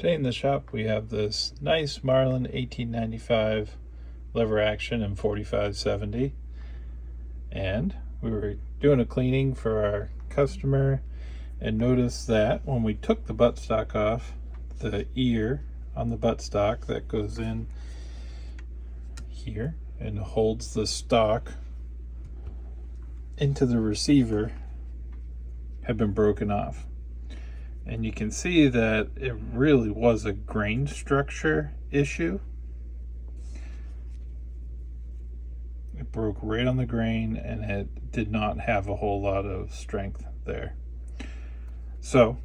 Today in the shop we have this nice Marlin 1895 lever action in 4570, and we were doing a cleaning for our customer and noticed that when we took the buttstock off, the ear on the buttstock that goes in here and holds the stock into the receiver had been broken off. And you can see that it really was a grain structure issue. It broke right on the grain and it did not have a whole lot of strength there. So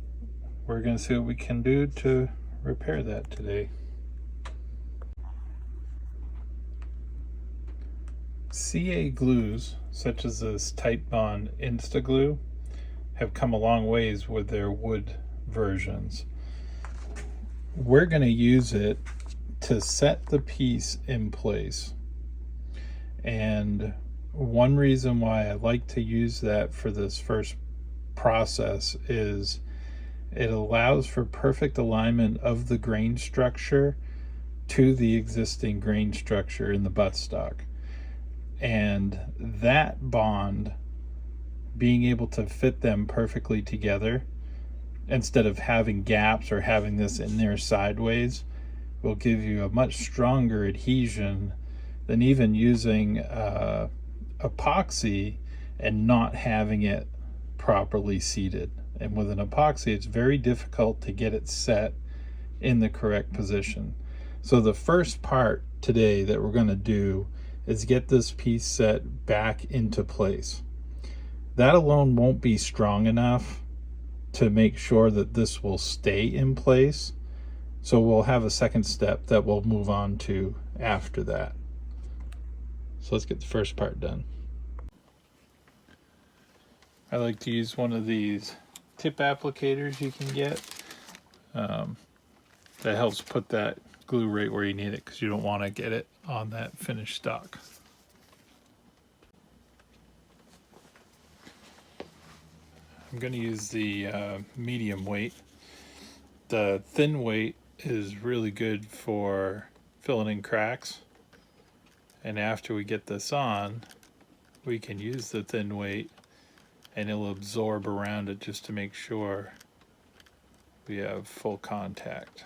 we're going to see what we can do to repair that today. CA glues such as this Tight Bond Insta Glue have come a long ways with their wood versions. We're going to use it to set the piece in place, and one reason why I like to use that for this first process is it allows for perfect alignment of the grain structure to the existing grain structure in the buttstock, and that bond being able to fit them perfectly together instead of having gaps or having this in there sideways will give you a much stronger adhesion than even using epoxy and not having it properly seated. And with an epoxy, it's very difficult to get it set in the correct position. So the first part today that we're going to do is get this piece set back into place. That alone won't be strong enough to make sure that this will stay in place. So we'll have a second step that we'll move on to after that. So let's get the first part done. I like to use one of these tip applicators you can get. That helps put that glue right where you need it, because you don't want to get it on that finished stock. I'm going to use the medium weight. The thin weight is really good for filling in cracks, and after we get this on, we can use the thin weight and it'll absorb around it just to make sure we have full contact.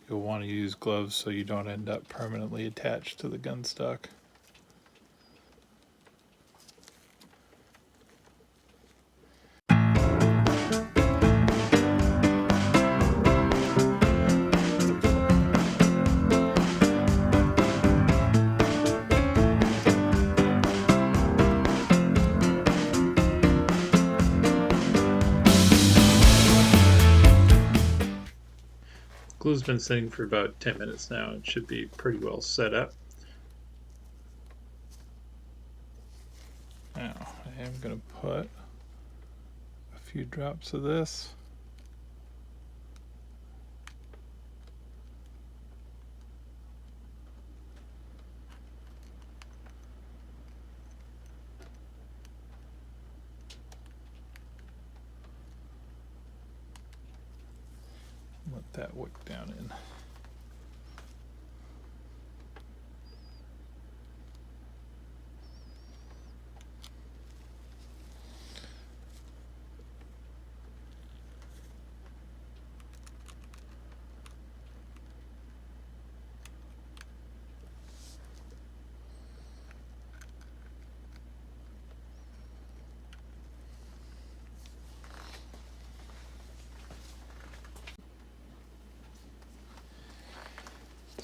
You'll want to use gloves so you don't end up permanently attached to the gunstock. Glue's been sitting for about 10 minutes now. It should be pretty well set up. Now, I am going to put a few drops of this. Let that wick down in.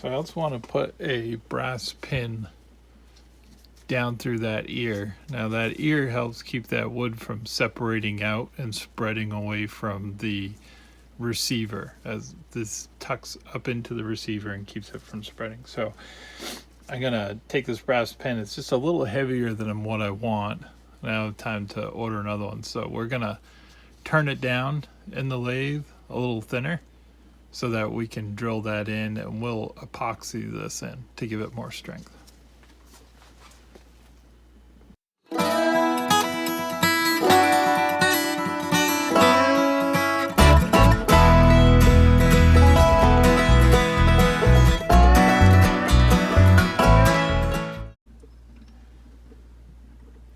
So I also want to put a brass pin down through that ear. Now that ear helps keep that wood from separating out and spreading away from the receiver, as this tucks up into the receiver and keeps it from spreading. So I'm gonna take this brass pin. It's just a little heavier than what I want. Now time to order another one. So we're gonna turn it down in the lathe a little thinner so that we can drill that in, and we'll epoxy this in to give it more strength.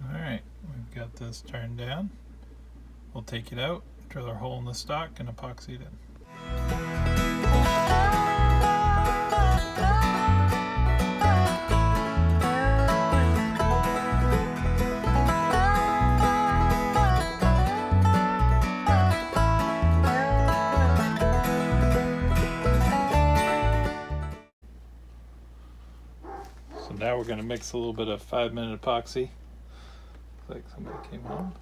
Alright, we've got this turned down. We'll take it out, drill our hole in the stock, and epoxy it in. So now we're going to mix a little bit of 5-minute epoxy. Looks like somebody came home.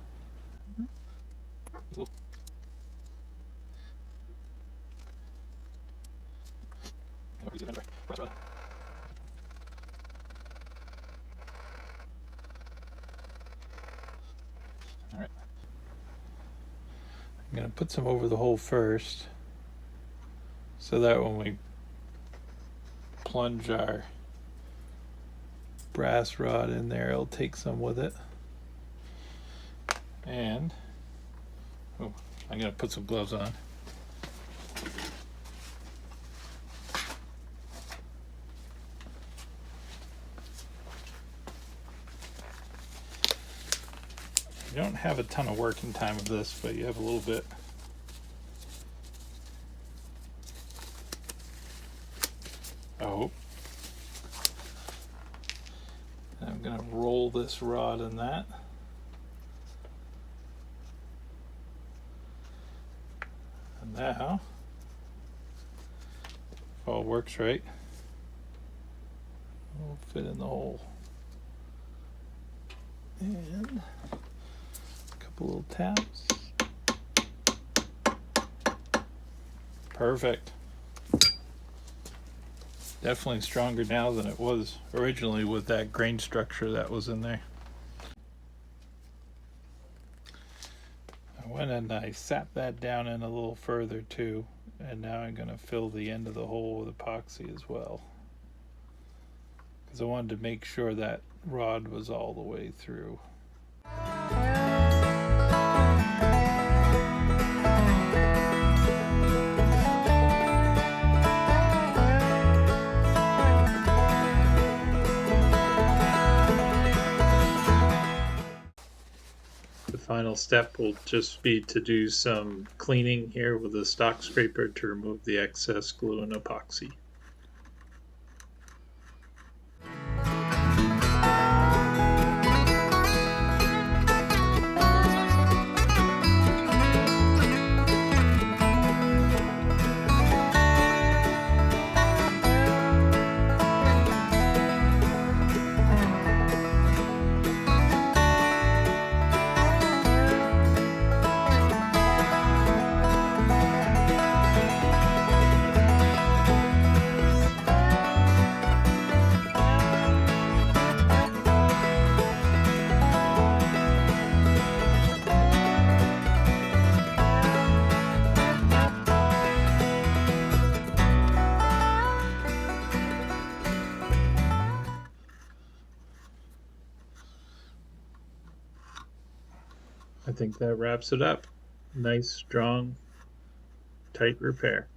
Alright. I'm going to put some over the hole first, so that when we plunge our brass rod in there, it'll take some with it. And I'm going to put some gloves on. You don't have a ton of working time of this, but you have a little bit. Oh. I'm going to roll this rod in that. And now, if all works right, it'll fit in the hole. And little taps. Perfect. Definitely stronger now than it was originally with that grain structure that was in there. I went and I sat that down in a little further too, and now I'm going to fill the end of the hole with epoxy as well, because I wanted to make sure that rod was all the way through. The final step will just be to do some cleaning here with a stock scraper to remove the excess glue and epoxy. I think that wraps it up. Nice, strong, tight repair.